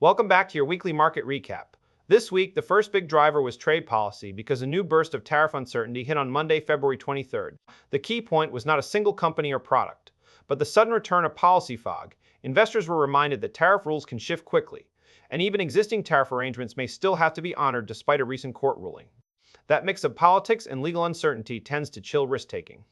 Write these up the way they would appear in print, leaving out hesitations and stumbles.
Welcome back to your weekly market recap. This week, the first big driver was trade policy because a new burst of tariff uncertainty hit on Monday, February 23rd. The key point was not a single company or product, but the sudden return of policy fog. Investors were reminded that tariff rules can shift quickly, and even existing tariff arrangements may still have to be honored despite a recent court ruling. That mix of politics and legal uncertainty tends to chill risk-taking.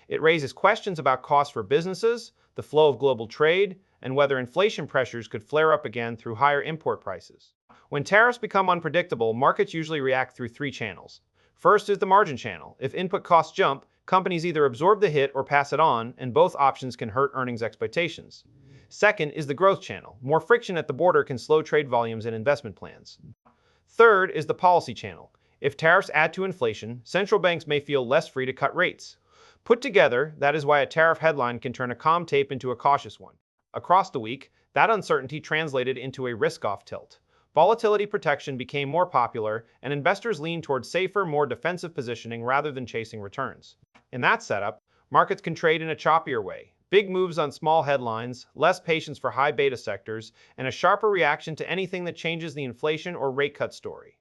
It raises questions about costs for businesses, the flow of global trade, and whether inflation pressures could flare up again through higher import prices. When tariffs become unpredictable, markets usually react through three channels. First is the margin channel. If input costs jump, companies either absorb the hit or pass it on, and both options can hurt earnings expectations. Second is the growth channel. More friction at the border can slow trade volumes and investment plans. Third is the policy channel. If tariffs add to inflation, central banks may feel less free to cut rates. Put together, that is why a tariff headline can turn a calm tape into a cautious one. Across the week, that uncertainty translated into a risk-off tilt. Volatility protection became more popular, and investors leaned toward safer, more defensive positioning rather than chasing returns. In that setup, markets can trade in a choppier way. Big moves on small headlines, less patience for high beta sectors, and a sharper reaction to anything that changes the inflation or rate cut story.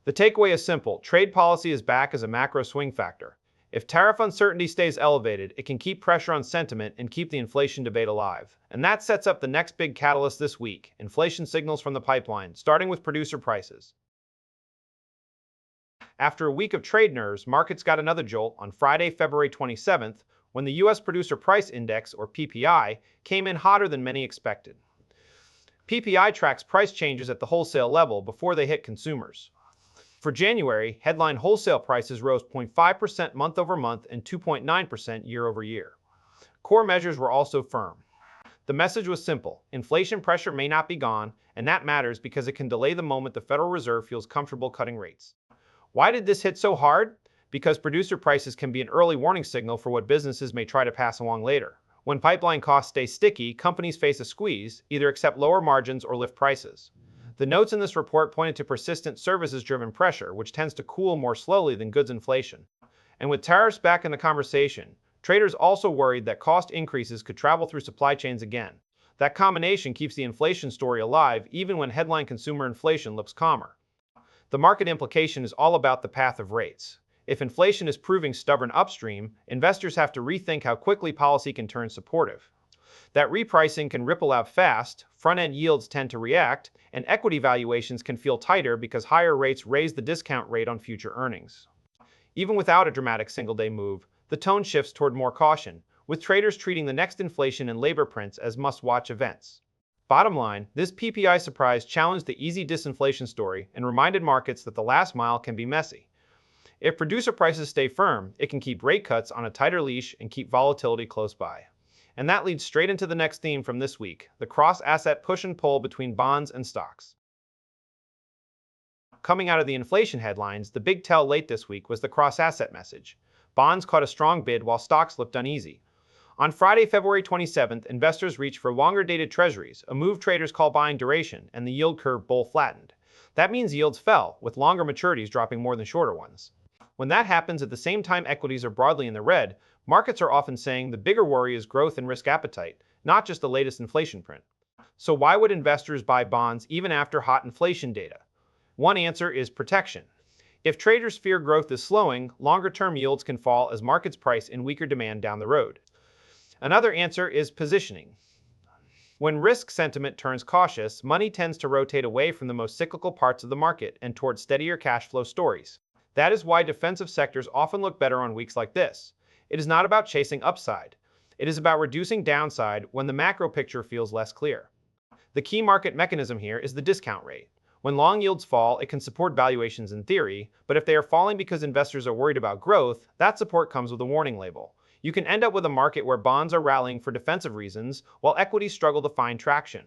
The takeaway is simple: trade policy is back as a macro swing factor. If tariff uncertainty stays elevated, it can keep pressure on sentiment and keep the inflation debate alive. And that sets up the next big catalyst this week: inflation signals from the pipeline, starting with producer prices. After a week of trade nerves, markets got another jolt on Friday, February 27th, when the U.S. Producer Price Index, or PPI, came in hotter than many expected. PPI tracks price changes at the wholesale level before they hit consumers. For January, headline wholesale prices rose 0.5% month over month and 2.9% year over year. Core measures were also firm. The message was simple: inflation pressure may not be gone, and that matters because it can delay the moment the Federal Reserve feels comfortable cutting rates. Why did this hit so hard? Because producer prices can be an early warning signal for what businesses may try to pass along later. When pipeline costs stay sticky, companies face a squeeze, either accept lower margins or lift prices. The notes in this report pointed to persistent services-driven pressure, which tends to cool more slowly than goods inflation. And with tariffs back in the conversation, traders also worried that cost increases could travel through supply chains again. That combination keeps the inflation story alive even when headline consumer inflation looks calmer. The market implication is all about the path of rates. If inflation is proving stubborn upstream, investors have to rethink how quickly policy can turn supportive. That repricing can ripple out fast, front-end yields tend to react, and equity valuations can feel tighter because higher rates raise the discount rate on future earnings. Even without a dramatic single-day move, the tone shifts toward more caution, with traders treating the next inflation and labor prints as must-watch events. Bottom line, this PPI surprise challenged the easy disinflation story and reminded markets that the last mile can be messy. If producer prices stay firm, it can keep rate cuts on a tighter leash and keep volatility close by. And that leads straight into the next theme from this week: the cross-asset push and pull between bonds and stocks. Coming out of the inflation headlines, the big tell late this week was the cross-asset message. Bonds caught a strong bid while stocks looked uneasy. On Friday, February 27th, investors reached for longer-dated treasuries, a move traders call buying duration, and the yield curve bull flattened. That means yields fell, with longer maturities dropping more than shorter ones. When that happens at the same time equities are broadly in the red, markets are often saying the bigger worry is growth and risk appetite, not just the latest inflation print. So why would investors buy bonds even after hot inflation data? One answer is protection. If traders fear growth is slowing, longer-term yields can fall as markets price in weaker demand down the road. Another answer is positioning. When risk sentiment turns cautious, money tends to rotate away from the most cyclical parts of the market and toward steadier cash flow stories. That is why defensive sectors often look better on weeks like this. It is not about chasing upside. It is about reducing downside when the macro picture feels less clear. The key market mechanism here is the discount rate. When long yields fall, it can support valuations in theory, but if they are falling because investors are worried about growth, that support comes with a warning label. You can end up with a market where bonds are rallying for defensive reasons, while equities struggle to find traction.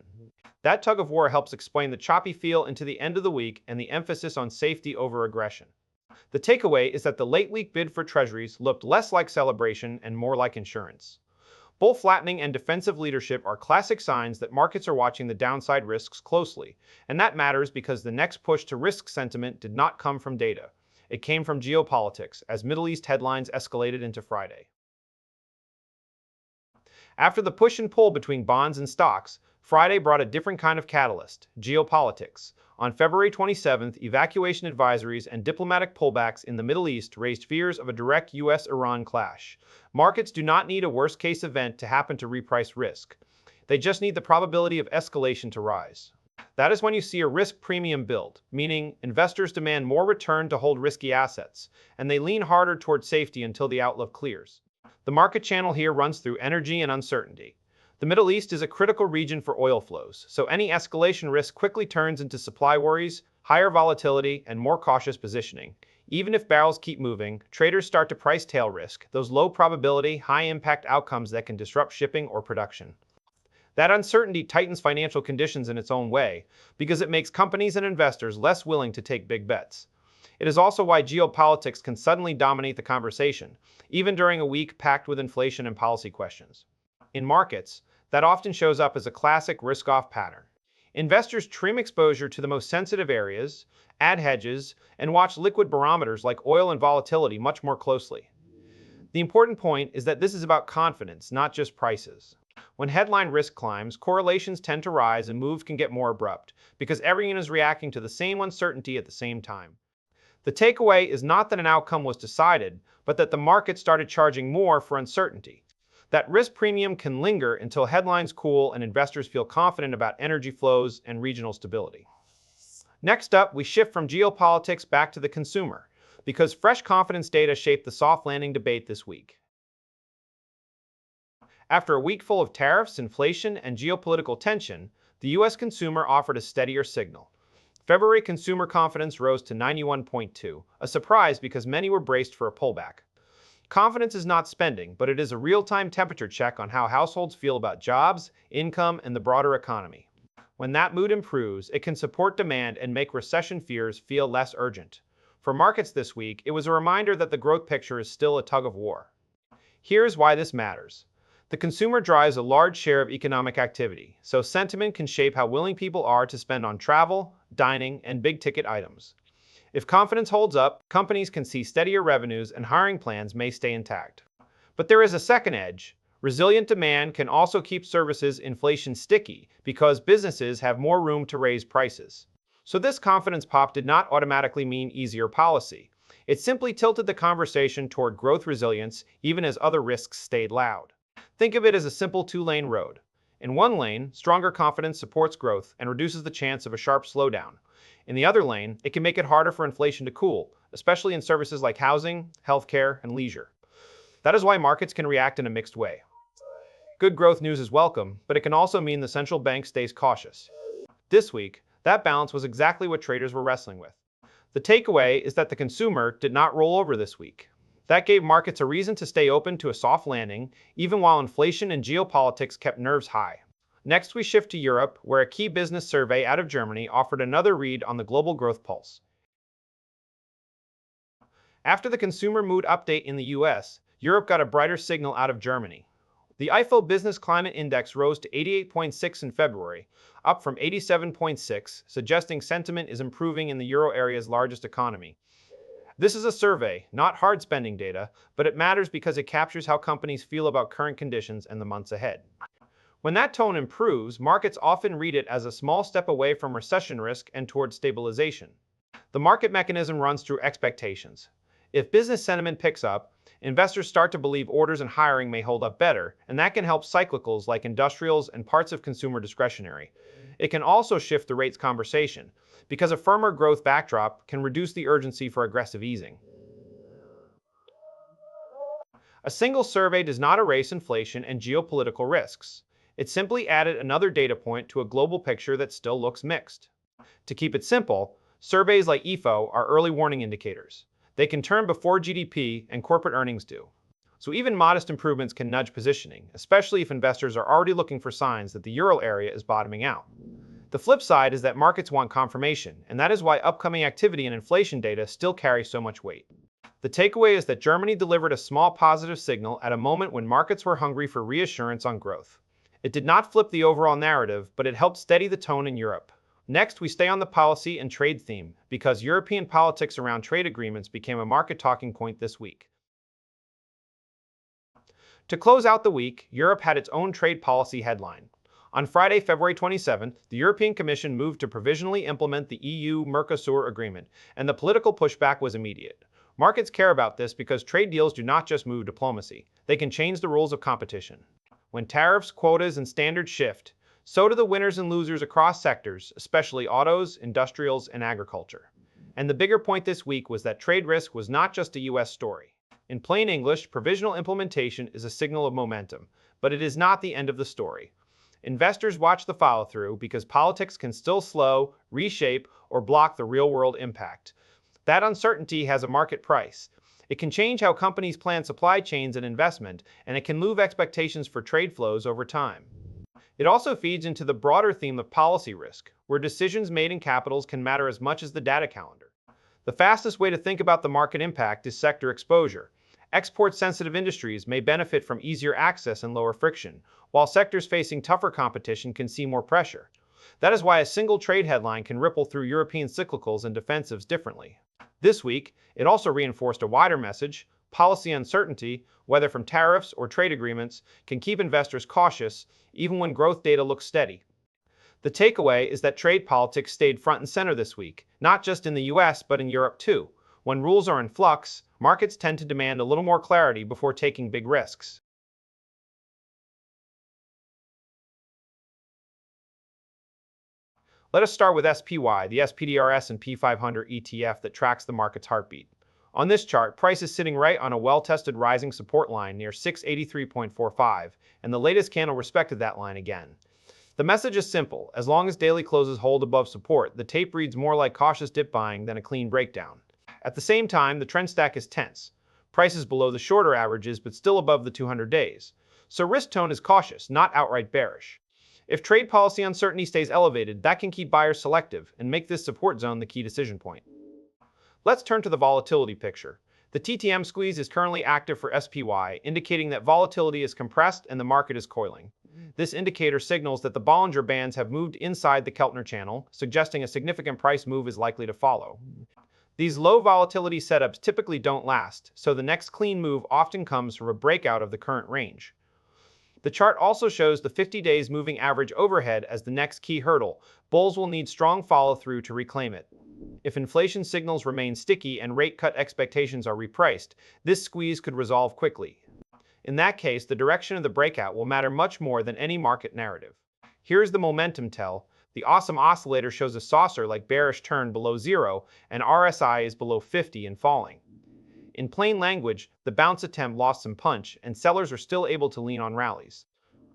That tug of war helps explain the choppy feel into the end of the week and the emphasis on safety over aggression. The takeaway is that the late week bid for treasuries looked less like celebration and more like insurance. Bull flattening and defensive leadership are classic signs that markets are watching the downside risks closely, and that matters because the next push to risk sentiment did not come from data. It came from geopolitics, as Middle East headlines escalated into Friday. After the push and pull between bonds and stocks, Friday brought a different kind of catalyst, geopolitics. On February 27th, evacuation advisories and diplomatic pullbacks in the Middle East raised fears of a direct US-Iran clash. Markets do not need a worst-case event to happen to reprice risk. They just need the probability of escalation to rise. That is when you see a risk premium build, meaning investors demand more return to hold risky assets, and they lean harder toward safety until the outlook clears. The market channel here runs through energy and uncertainty. The Middle East is a critical region for oil flows, so any escalation risk quickly turns into supply worries, higher volatility, and more cautious positioning. Even if barrels keep moving, traders start to price tail risk, those low probability, high impact outcomes that can disrupt shipping or production. That uncertainty tightens financial conditions in its own way, because it makes companies and investors less willing to take big bets. It is also why geopolitics can suddenly dominate the conversation, even during a week packed with inflation and policy questions. In markets, that often shows up as a classic risk-off pattern. Investors trim exposure to the most sensitive areas, add hedges, and watch liquid barometers like oil and volatility much more closely. The important point is that this is about confidence, not just prices. When headline risk climbs, correlations tend to rise and moves can get more abrupt, because everyone is reacting to the same uncertainty at the same time. The takeaway is not that an outcome was decided, but that the market started charging more for uncertainty. That risk premium can linger until headlines cool and investors feel confident about energy flows and regional stability. Next up, we shift from geopolitics back to the consumer, because fresh confidence data shaped the soft landing debate this week. After a week full of tariffs, inflation, and geopolitical tension, the U.S. consumer offered a steadier signal. February consumer confidence rose to 91.2, a surprise because many were braced for a pullback. Confidence is not spending, but it is a real-time temperature check on how households feel about jobs, income, and the broader economy. When that mood improves, it can support demand and make recession fears feel less urgent. For markets this week, it was a reminder that the growth picture is still a tug-of-war. Here's why this matters. The consumer drives a large share of economic activity, so sentiment can shape how willing people are to spend on travel, dining, and big-ticket items. If confidence holds up, companies can see steadier revenues and hiring plans may stay intact. But there is a second edge. Resilient demand can also keep services inflation sticky because businesses have more room to raise prices. So this confidence pop did not automatically mean easier policy. It simply tilted the conversation toward growth resilience even as other risks stayed loud. Think of it as a simple two-lane road. In one lane, stronger confidence supports growth and reduces the chance of a sharp slowdown. In the other lane, it can make it harder for inflation to cool, especially in services like housing, healthcare, and leisure. That is why markets can react in a mixed way. Good growth news is welcome, but it can also mean the central bank stays cautious. This week, that balance was exactly what traders were wrestling with. The takeaway is that the consumer did not roll over this week. That gave markets a reason to stay open to a soft landing, even while inflation and geopolitics kept nerves high. Next, we shift to Europe, where a key business survey out of Germany offered another read on the global growth pulse. After the consumer mood update in the US, Europe got a brighter signal out of Germany. The IFO Business Climate Index rose to 88.6 in February, up from 87.6, suggesting sentiment is improving in the euro area's largest economy. This is a survey, not hard spending data, but it matters because it captures how companies feel about current conditions and the months ahead. When that tone improves, markets often read it as a small step away from recession risk and toward stabilization. The market mechanism runs through expectations. If business sentiment picks up, investors start to believe orders and hiring may hold up better, and that can help cyclicals like industrials and parts of consumer discretionary. It can also shift the rates conversation, because a firmer growth backdrop can reduce the urgency for aggressive easing. A single survey does not erase inflation and geopolitical risks. It simply added another data point to a global picture that still looks mixed. To keep it simple, surveys like IFO are early warning indicators. They can turn before GDP and corporate earnings do. So even modest improvements can nudge positioning, especially if investors are already looking for signs that the euro area is bottoming out. The flip side is that markets want confirmation, and that is why upcoming activity and inflation data still carry so much weight. The takeaway is that Germany delivered a small positive signal at a moment when markets were hungry for reassurance on growth. It did not flip the overall narrative, but it helped steady the tone in Europe. Next, we stay on the policy and trade theme, because European politics around trade agreements became a market talking point this week. To close out the week, Europe had its own trade policy headline. On Friday, February 27th, the European Commission moved to provisionally implement the EU-Mercosur agreement, and the political pushback was immediate. Markets care about this because trade deals do not just move diplomacy. They can change the rules of competition. When tariffs, quotas, and standards shift, so do the winners and losers across sectors, especially autos, industrials, and agriculture. And the bigger point this week was that trade risk was not just a U.S. story. In plain English, provisional implementation is a signal of momentum, but it is not the end of the story. Investors watch the follow-through because politics can still slow, reshape, or block the real-world impact. That uncertainty has a market price. It can change how companies plan supply chains and investment, and it can move expectations for trade flows over time. It also feeds into the broader theme of policy risk, where decisions made in capitals can matter as much as the data calendar. The fastest way to think about the market impact is sector exposure. Export-sensitive industries may benefit from easier access and lower friction, while sectors facing tougher competition can see more pressure. That is why a single trade headline can ripple through European cyclicals and defensives differently. This week, it also reinforced a wider message: policy uncertainty, whether from tariffs or trade agreements, can keep investors cautious, even when growth data looks steady. The takeaway is that trade politics stayed front and center this week, not just in the US, but in Europe too. When rules are in flux, markets tend to demand a little more clarity before taking big risks. Let us start with SPY, the SPDR S&P 500 ETF that tracks the market's heartbeat. On this chart, price is sitting right on a well-tested rising support line near 683.45, and the latest candle respected that line again. The message is simple: as long as daily closes hold above support, the tape reads more like cautious dip buying than a clean breakdown. At the same time, the trend stack is tense. Price is below the shorter averages, but still above the 200 days. So risk tone is cautious, not outright bearish. If trade policy uncertainty stays elevated, that can keep buyers selective and make this support zone the key decision point. Let's turn to the volatility picture. The TTM squeeze is currently active for SPY, indicating that volatility is compressed and the market is coiling. This indicator signals that the Bollinger Bands have moved inside the Keltner channel, suggesting a significant price move is likely to follow. These low volatility setups typically don't last, so the next clean move often comes from a breakout of the current range. The chart also shows the 50 days moving average overhead as the next key hurdle. Bulls will need strong follow-through to reclaim it. If inflation signals remain sticky and rate cut expectations are repriced, this squeeze could resolve quickly. In that case, the direction of the breakout will matter much more than any market narrative. Here's the momentum tell. The awesome oscillator shows a saucer-like bearish turn below zero, and RSI is below 50 and falling. In plain language, the bounce attempt lost some punch, and sellers are still able to lean on rallies.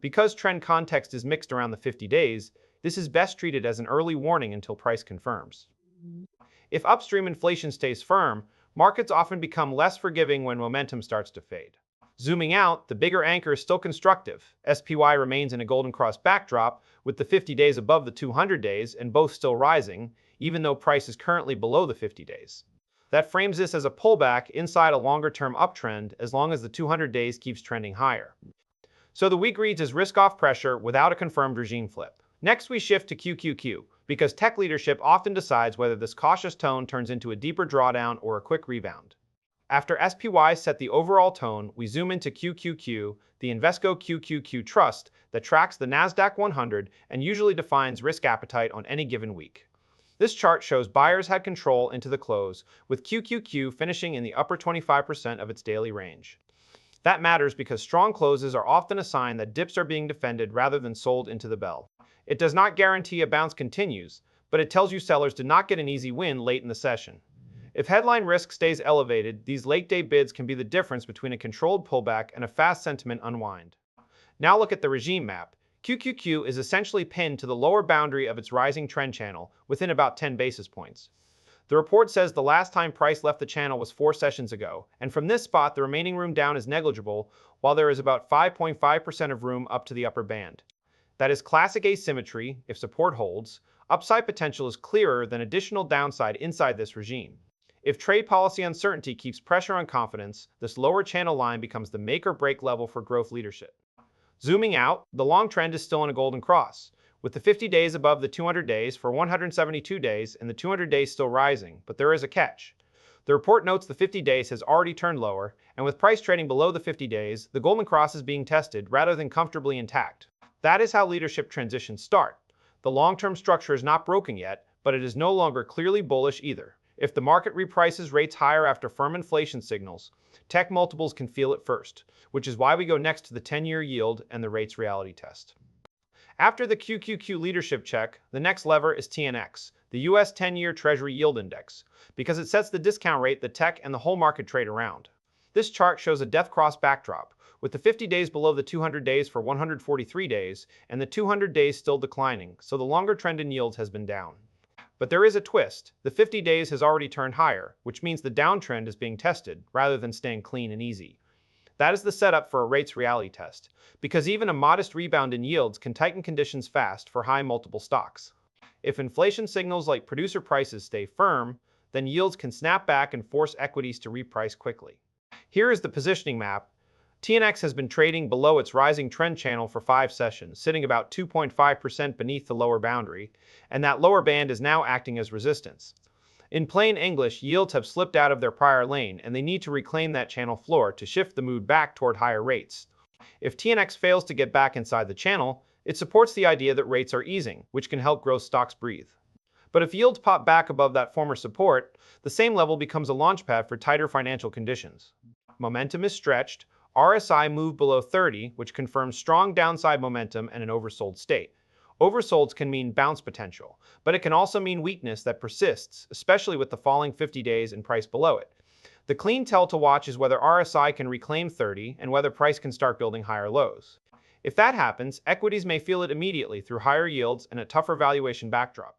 Because trend context is mixed around the 50 days, this is best treated as an early warning until price confirms. If upstream inflation stays firm, markets often become less forgiving when momentum starts to fade. Zooming out, the bigger anchor is still constructive. SPY remains in a golden cross backdrop, with the 50 days above the 200 days and both still rising, even though price is currently below the 50 days. That frames this as a pullback inside a longer-term uptrend as long as the 200 days keeps trending higher. So the week reads as risk-off pressure without a confirmed regime flip. Next we shift to QQQ, because tech leadership often decides whether this cautious tone turns into a deeper drawdown or a quick rebound. After SPY set the overall tone, we zoom into QQQ, the Invesco QQQ trust that tracks the Nasdaq 100 and usually defines risk appetite on any given week. This chart shows buyers had control into the close, with QQQ finishing in the upper 25% of its daily range. That matters because strong closes are often a sign that dips are being defended rather than sold into the bell. It does not guarantee a bounce continues, but it tells you sellers did not get an easy win late in the session. If headline risk stays elevated, these late-day bids can be the difference between a controlled pullback and a fast sentiment unwind. Now look at the regime map. QQQ is essentially pinned to the lower boundary of its rising trend channel, within about 10 basis points. The report says the last time price left the channel was 4 sessions ago, and from this spot the remaining room down is negligible, while there is about 5.5% of room up to the upper band. That is classic asymmetry. If support holds, upside potential is clearer than additional downside inside this regime. If trade policy uncertainty keeps pressure on confidence, this lower channel line becomes the make-or-break level for growth leadership. Zooming out, the long trend is still in a golden cross, with the 50 days above the 200 days for 172 days and the 200 days still rising, but there is a catch. The report notes the 50 days has already turned lower, and with price trading below the 50 days, the golden cross is being tested rather than comfortably intact. That is how leadership transitions start. The long-term structure is not broken yet, but it is no longer clearly bullish either. If the market reprices rates higher after firm inflation signals, tech multiples can feel it first, which is why we go next to the 10-year yield and the rates reality test. After the QQQ leadership check, the next lever is TNX, the US 10-year Treasury Yield Index, because it sets the discount rate the tech and the whole market trade around. This chart shows a death cross backdrop, with the 50 days below the 200 days for 143 days, and the 200 days still declining, so the longer trend in yields has been down. But there is a twist. The 50 days has already turned higher, which means the downtrend is being tested, rather than staying clean and easy. That is the setup for a rates reality test, because even a modest rebound in yields can tighten conditions fast for high multiple stocks. If inflation signals like producer prices stay firm, then yields can snap back and force equities to reprice quickly. Here is the positioning map. TNX has been trading below its rising trend channel for 5 sessions, sitting about 2.5% beneath the lower boundary, and that lower band is now acting as resistance. In plain English, yields have slipped out of their prior lane, and they need to reclaim that channel floor to shift the mood back toward higher rates. If TNX fails to get back inside the channel, it supports the idea that rates are easing, which can help growth stocks breathe. But if yields pop back above that former support, the same level becomes a launchpad for tighter financial conditions. Momentum is stretched. RSI moved below 30, which confirms strong downside momentum and an oversold state. Oversolds can mean bounce potential, but it can also mean weakness that persists, especially with the falling 50 days and price below it. The clean tell to watch is whether RSI can reclaim 30 and whether price can start building higher lows. If that happens, equities may feel it immediately through higher yields and a tougher valuation backdrop.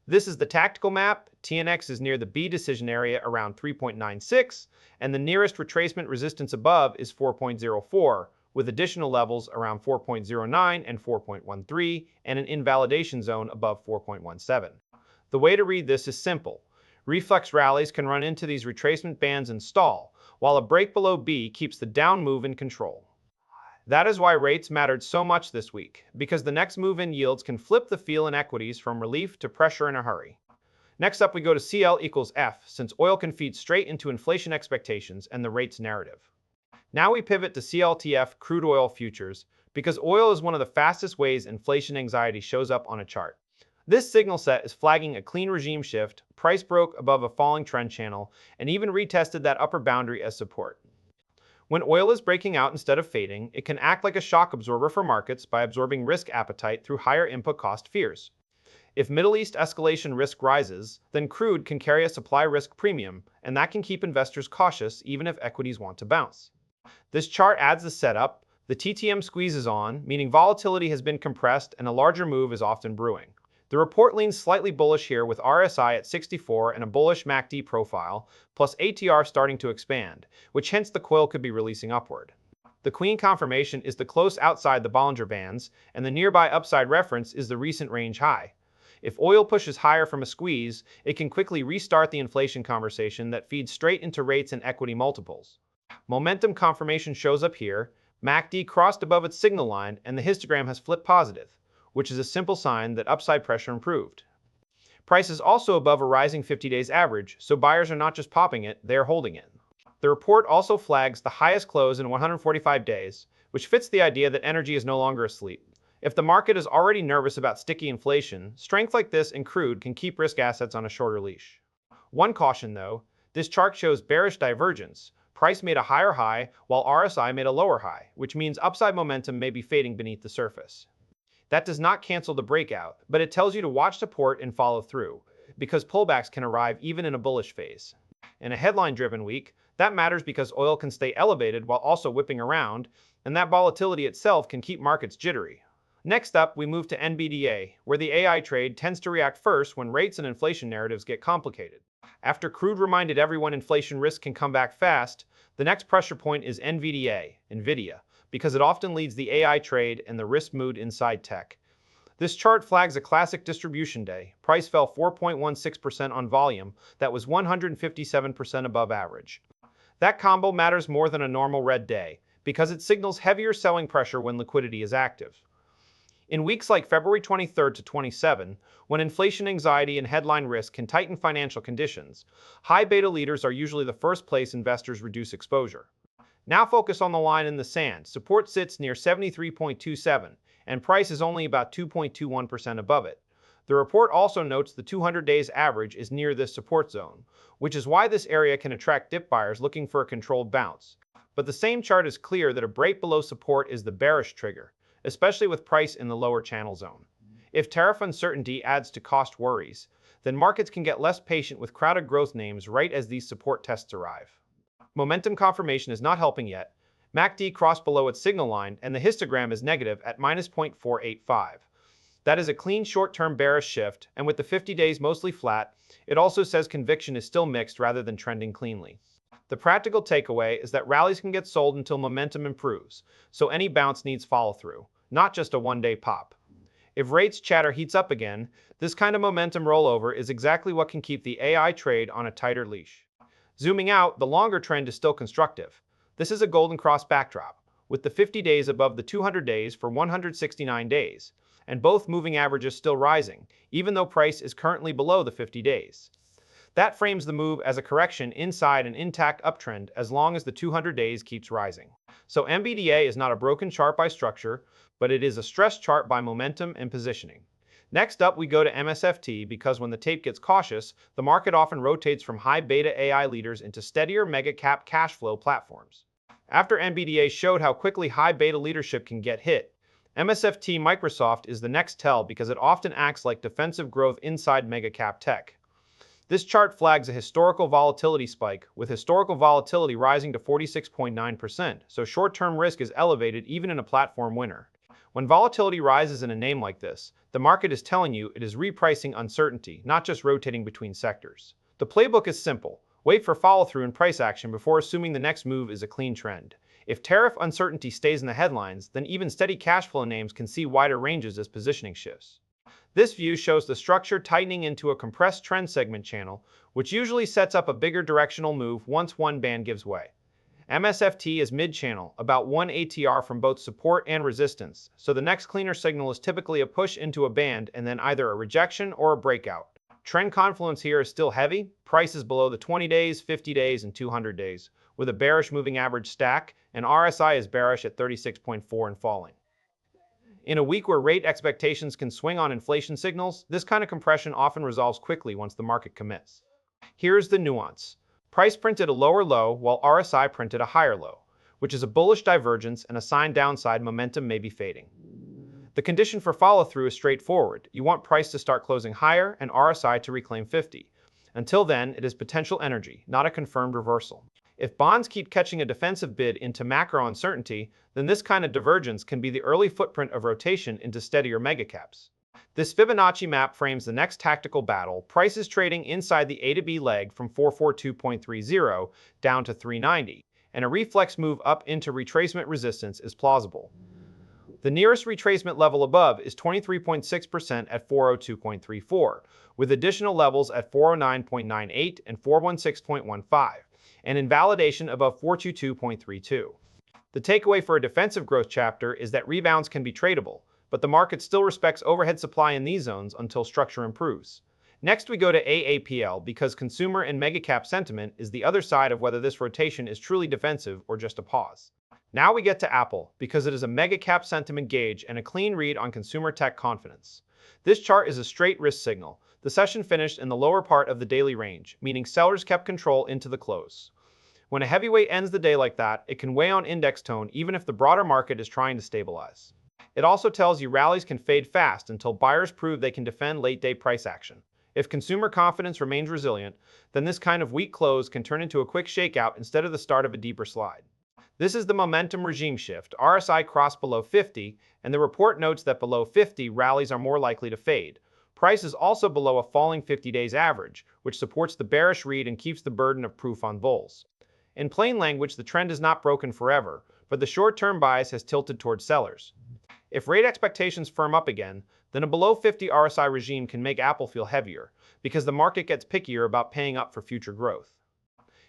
This is the tactical map. TNX is near the B decision area around 3.96, and the nearest retracement resistance above is 4.04, with additional levels around 4.09 and 4.13, and an invalidation zone above 4.17. The way to read this is simple. Reflex rallies can run into these retracement bands and stall, while a break below B keeps the down move in control. That is why rates mattered so much this week, because the next move in yields can flip the feel in equities from relief to pressure in a hurry. Next up, we go to CL equals F, since oil can feed straight into inflation expectations and the rates narrative. Now we pivot to CLTF crude oil futures, because oil is one of the fastest ways inflation anxiety shows up on a chart. This signal set is flagging a clean regime shift, price broke above a falling trend channel, and even retested that upper boundary as support. When oil is breaking out instead of fading, it can act like a shock absorber for markets by absorbing risk appetite through higher input cost fears. If Middle East escalation risk rises, then crude can carry a supply risk premium, and that can keep investors cautious even if equities want to bounce. This chart adds the setup. The TTM squeeze is on, meaning volatility has been compressed and a larger move is often brewing. The report leans slightly bullish here with RSI at 64 and a bullish MACD profile, plus ATR starting to expand, which hints the coil could be releasing upward. The Queen confirmation is the close outside the Bollinger Bands, and the nearby upside reference is the recent range high. If oil pushes higher from a squeeze, it can quickly restart the inflation conversation that feeds straight into rates and equity multiples. Momentum confirmation shows up here. MACD crossed above its signal line and the histogram has flipped positive, which is a simple sign that upside pressure improved. Price is also above a rising 50 days average, so buyers are not just popping it, they are holding it. The report also flags the highest close in 145 days, which fits the idea that energy is no longer asleep. If the market is already nervous about sticky inflation, strength like this in crude can keep risk assets on a shorter leash. One caution though, this chart shows bearish divergence. Price made a higher high, while RSI made a lower high, which means upside momentum may be fading beneath the surface. That does not cancel the breakout, but it tells you to watch support and follow through, because pullbacks can arrive even in a bullish phase. In a headline-driven week, that matters because oil can stay elevated while also whipping around, and that volatility itself can keep markets jittery. Next up, we move to NVDA, where the AI trade tends to react first when rates and inflation narratives get complicated. After crude reminded everyone inflation risk can come back fast, the next pressure point is NVDA, NVIDIA, because it often leads the AI trade and the risk mood inside tech. This chart flags a classic distribution day. Price fell 4.16% on volume that was 157% above average. That combo matters more than a normal red day, because it signals heavier selling pressure when liquidity is active. In weeks like February 23rd to 27, when inflation anxiety and headline risk can tighten financial conditions, high beta leaders are usually the first place investors reduce exposure. Now focus on the line in the sand. Support sits near 73.27, and price is only about 2.21% above it. The report also notes the 200 days average is near this support zone, which is why this area can attract dip buyers looking for a controlled bounce. But the same chart is clear that a break below support is the bearish trigger, especially with price in the lower channel zone. If tariff uncertainty adds to cost worries, then markets can get less patient with crowded growth names right as these support tests arrive. Momentum confirmation is not helping yet. MACD crossed below its signal line and the histogram is negative at -0.485. That is a clean short-term bearish shift, and with the 50 days mostly flat, it also says conviction is still mixed rather than trending cleanly. The practical takeaway is that rallies can get sold until momentum improves, so any bounce needs follow-through, not just a one-day pop. If rates chatter heats up again, this kind of momentum rollover is exactly what can keep the AI trade on a tighter leash. Zooming out, the longer trend is still constructive. This is a golden cross backdrop, with the 50 days above the 200 days for 169 days, and both moving averages still rising, even though price is currently below the 50 days. That frames the move as a correction inside an intact uptrend as long as the 200 days keeps rising. So NVDA is not a broken chart by structure, but it is a stress chart by momentum and positioning. Next up, we go to MSFT because when the tape gets cautious, the market often rotates from high beta AI leaders into steadier mega cap cash flow platforms. After NVDA showed how quickly high beta leadership can get hit, MSFT Microsoft is the next tell because it often acts like defensive growth inside mega cap tech. This chart flags a historical volatility spike, with historical volatility rising to 46.9%, so short-term risk is elevated even in a platform winner. When volatility rises in a name like this, the market is telling you it is repricing uncertainty, not just rotating between sectors. The playbook is simple. Wait for follow-through and price action before assuming the next move is a clean trend. If tariff uncertainty stays in the headlines, then even steady cash flow names can see wider ranges as positioning shifts. This view shows the structure tightening into a compressed trend segment channel, which usually sets up a bigger directional move once one band gives way. MSFT is mid-channel, about 1 ATR from both support and resistance, so the next cleaner signal is typically a push into a band and then either a rejection or a breakout. Trend confluence here is still heavy, prices below the 20 days, 50 days, and 200 days, with a bearish moving average stack, and RSI is bearish at 36.4 and falling. In a week where rate expectations can swing on inflation signals, this kind of compression often resolves quickly once the market commits. Here's the nuance. Price printed a lower low while RSI printed a higher low, which is a bullish divergence and a sign downside momentum may be fading. The condition for follow-through is straightforward. You want price to start closing higher and RSI to reclaim 50. Until then, it is potential energy, not a confirmed reversal. If bonds keep catching a defensive bid into macro uncertainty, then this kind of divergence can be the early footprint of rotation into steadier megacaps. This Fibonacci map frames the next tactical battle, prices trading inside the A to B leg from 442.30 down to 390, and a reflex move up into retracement resistance is plausible. The nearest retracement level above is 23.6% at 402.34, with additional levels at 409.98 and 416.15, and invalidation above 422.32. The takeaway for a defensive growth chapter is that rebounds can be tradable, but the market still respects overhead supply in these zones until structure improves. Next, we go to AAPL because consumer and megacap sentiment is the other side of whether this rotation is truly defensive or just a pause. Now we get to Apple because it is a megacap sentiment gauge and a clean read on consumer tech confidence. This chart is a straight risk signal. The session finished in the lower part of the daily range, meaning sellers kept control into the close. When a heavyweight ends the day like that, it can weigh on index tone even if the broader market is trying to stabilize. It also tells you rallies can fade fast until buyers prove they can defend late-day price action. If consumer confidence remains resilient, then this kind of weak close can turn into a quick shakeout instead of the start of a deeper slide. This is the momentum regime shift. RSI crossed below 50, and the report notes that below 50, rallies are more likely to fade. Price is also below a falling 50 days average, which supports the bearish read and keeps the burden of proof on bulls. In plain language, the trend is not broken forever, but the short-term bias has tilted towards sellers. If rate expectations firm up again, then a below 50 RSI regime can make Apple feel heavier, because the market gets pickier about paying up for future growth.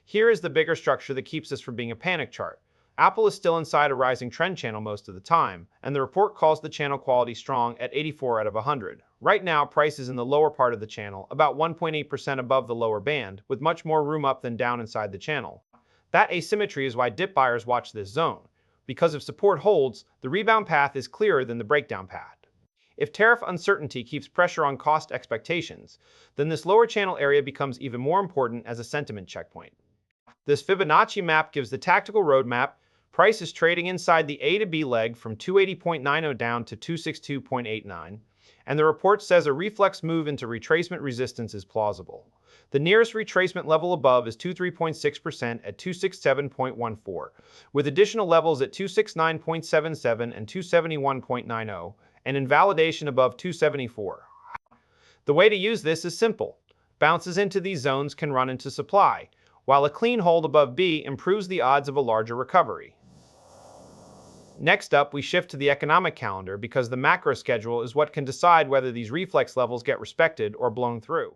Here is the bigger structure that keeps this from being a panic chart. Apple is still inside a rising trend channel most of the time, and the report calls the channel quality strong at 84 out of 100. Right now, price is in the lower part of the channel, about 1.8% above the lower band, with much more room up than down inside the channel. That asymmetry is why dip buyers watch this zone. because if support holds, the rebound path is clearer than the breakdown path. If tariff uncertainty keeps pressure on cost expectations, then this lower channel area becomes even more important as a sentiment checkpoint. This Fibonacci map gives the tactical roadmap. Price is trading inside the A to B leg from 280.90 down to 262.89, and the report says a reflex move into retracement resistance is plausible. The nearest retracement level above is 23.6% at 267.14, with additional levels at 269.77 and 271.90, and invalidation above 274. The way to use this is simple. Bounces into these zones can run into supply, while a clean hold above B improves the odds of a larger recovery. Next up, we shift to the economic calendar because the macro schedule is what can decide whether these reflex levels get respected or blown through.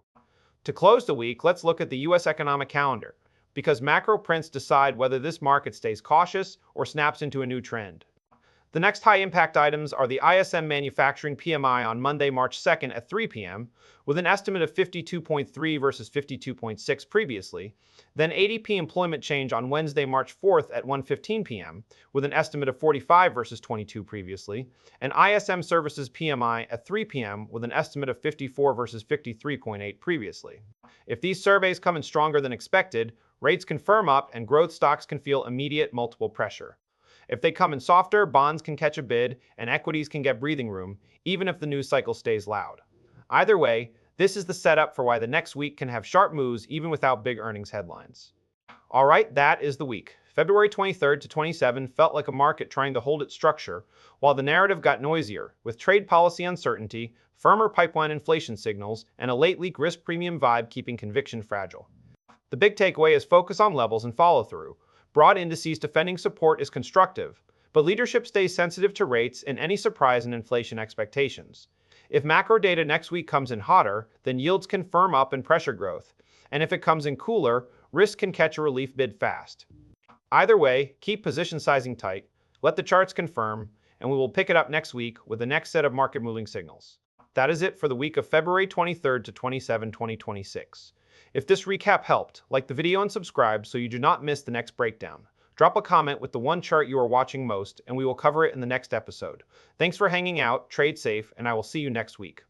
To close the week, let's look at the US economic calendar, because macro prints decide whether this market stays cautious or snaps into a new trend. The next high-impact items are the ISM Manufacturing PMI on Monday, March 2nd at 3 p.m., with an estimate of 52.3 versus 52.6 previously, then ADP employment change on Wednesday, March 4th at 1:15 p.m., with an estimate of 45 versus 22 previously, and ISM Services PMI at 3 p.m. with an estimate of 54 versus 53.8 previously. If these surveys come in stronger than expected, rates can firm up and growth stocks can feel immediate multiple pressure. If they come in softer, bonds can catch a bid, and equities can get breathing room, even if the news cycle stays loud. Either way, this is the setup for why the next week can have sharp moves even without big earnings headlines. Alright, that is the week. February 23rd to 27 felt like a market trying to hold its structure, while the narrative got noisier, with trade policy uncertainty, firmer pipeline inflation signals, and a late leak risk premium vibe keeping conviction fragile. The big takeaway is focus on levels and follow through. Broad indices defending support is constructive, but leadership stays sensitive to rates and any surprise in inflation expectations. If macro data next week comes in hotter, then yields can firm up and pressure growth, and if it comes in cooler, risk can catch a relief bid fast. Either way, keep position sizing tight, let the charts confirm, and we will pick it up next week with the next set of market moving signals. That is it for the week of February 23rd to 27, 2026. If this recap helped, like the video and subscribe so you do not miss the next breakdown. Drop a comment with the one chart you are watching most, and we will cover it in the next episode. Thanks for hanging out, trade safe, and I will see you next week.